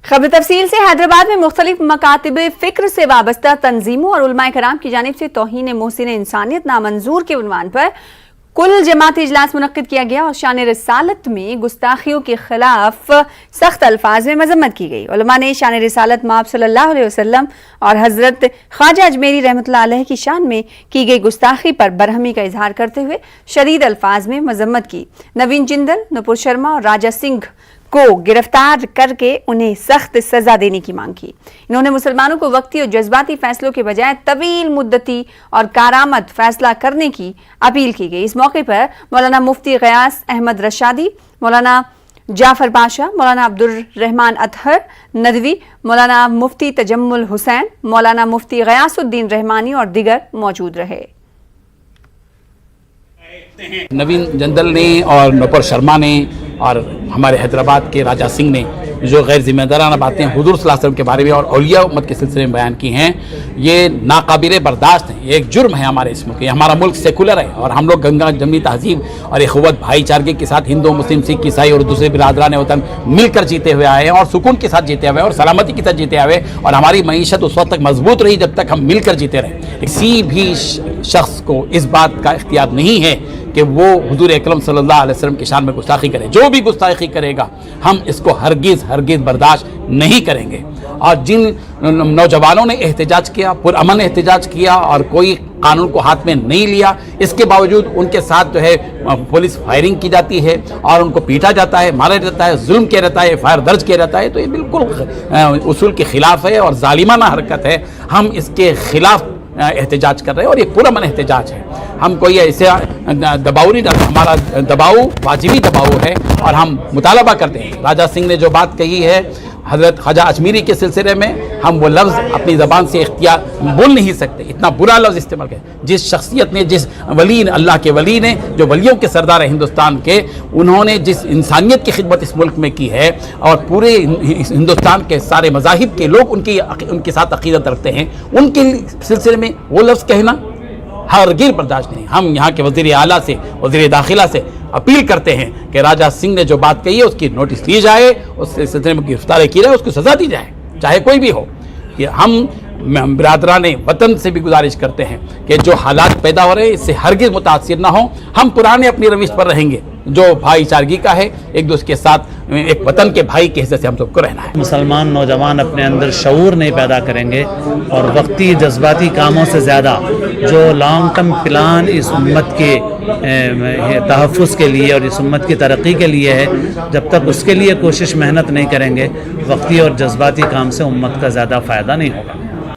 खबर तफसील से हैदराबाद में मुख्तलिफ मकातिब फ़िक्र से वाबस्ता तंजीमों और उलमाए कराम की जानिब से तौहीन मोहसिन इंसानियत नामंजूर के उन्वान पर कुल जमाती इजलास मुनक्किद किया गया और शान रिसालत में गुस्ताखियों के खिलाफ सख्त अल्फाज में मजम्मत की गई। उलमा ने शान रिसालत माब सल्लल्लाहु अलैहि वसल्लम और हज़रत ख्वाजा अजमेरी रहमतुल्लाह अलैह की शान में की गई गुस्ताखी पर बरहमी का इजहार करते हुए शदीद अल्फाज में मजम्मत की। नवीन जिंदल, नुपुर शर्मा और राजा सिंह को गिरफ्तार करके उन्हें सख्त सजा देने की मांग की। इन्होंने मुसलमानों को वक्ती और जज्बाती फैसलों के बजाय तवील मुद्दती और कारआमद फैसला करने की अपील की गई। इस मौके पर मौलाना मुफ्ती गयास अहमद रशादी, मौलाना जाफर पाशा, मौलाना अब्दुर रहमान अतहर नदवी, मौलाना मुफ्ती तजम्मुल हुसैन, मौलाना मुफ्ती गयासुद्दीन रहमानी और दिगर मौजूद रहे। नवीन जंदल ने और नुपुर शर्मा ने और हमारे हैदराबाद के राजा सिंह ने जो गैर जिम्मेदाराना बातें हुजूर सल्लल्लाहु अलैहि वसल्लम के बारे में और औलिया उम्मत के सिलसिले में बयान की हैं, ये नाकाबिले बर्दाश्त हैं। ये एक जुर्म है हमारे इस मुल्क। हमारा मुल्क सेकुलर है और हम लोग गंगा जमनी तहजीब और अखुवत भाईचारे के साथ हिंदू, मुस्लिम, सिख, ईसाई और दूसरे बिरादरान वतन मिलकर जीते हुए आए हैं और सुकून के साथ जीते हुए और सलामती के साथ जीते हुए, और हमारी मईशत उस वक्त तक मजबूत रही जब तक हम मिलकर जीते रहे। किसी भी शख्स को इस बात का इख्तियार नहीं है कि वो हुजूर अकरम सल्लल्लाहु अलैहि वसल्लम की शान में गुस्ताखी करे। जो भी गुस्ताखी करेगा हम इसको हरगिज़ बर्दाश्त नहीं करेंगे। और जिन नौजवानों ने एहतजाज किया, पुरअमन एहतजाज किया और कोई कानून को हाथ में नहीं लिया, इसके बावजूद उनके साथ जो है पुलिस फायरिंग की जाती है और उनको पीटा जाता है, मारा जाता है, जुल्म किया जाता है, फायर दर्ज किया जाता है, तो ये बिल्कुल उसूल के खिलाफ है और जालिमाना हरकत है। हम इसके खिलाफ एहतजाज कर रहे हैं और ये पुरअमन एहतजाज है। हम कोई ऐसे दबाव नहीं डालते, हमारा दबाव वाजिबी दबाव है और हम मुतालबा करते हैं। राजा सिंह ने जो बात कही है हज़रत ख्वाजा अजमेरी के सिलसिले में, हम वो लफ्ज़ अपनी ज़बान से इख्तियार बोल नहीं सकते, इतना बुरा लफ्ज़ इस्तेमाल किया। जिस शख्सियत ने, जिस वली ने, अल्लाह के वली ने, जो वलियों के सरदार है हिंदुस्तान के, उन्होंने जिस इंसानियत की खिदमत इस मुल्क में की है और पूरे हिंदुस्तान के सारे मज़ाहिब के लोग उनके साथ अक़ीदत रखते हैं, उनके सिलसिले में वो लफ्ज़ कहना हरगिज़ बर्दाश्त नहीं। हम यहाँ के वज़ीर आला से, वज़ीर दाखिला से अपील करते हैं कि राजा सिंह ने जो बात कही है उसकी नोटिस ली जाए, उस सिलसिले में गिरफ्तारी की जाए, उसको सज़ा दी जाए, चाहे कोई भी हो। कि हम बिरादरान वतन से भी गुजारिश करते हैं कि जो हालात पैदा हो रहे हैं इससे हरगिज़ मुतासिर ना हो। हम पुराने अपनी रविश पर रहेंगे जो भाईचारगी का है, एक दूसरे के साथ एक वतन के भाई के हिस्से से हम सबको रहना है। मुसलमान नौजवान अपने अंदर शऊर नहीं पैदा करेंगे और वक्ती जज्बाती कामों से ज़्यादा जो लॉन्ग टर्म प्लान इस उम्मत के तहफ़्फ़ुज़ के लिए और इस उम्मत की तरक्की के लिए है, जब तक उसके लिए कोशिश मेहनत नहीं करेंगे, वक्ती और जज्बाती काम से उम्मत का ज़्यादा फ़ायदा नहीं होगा।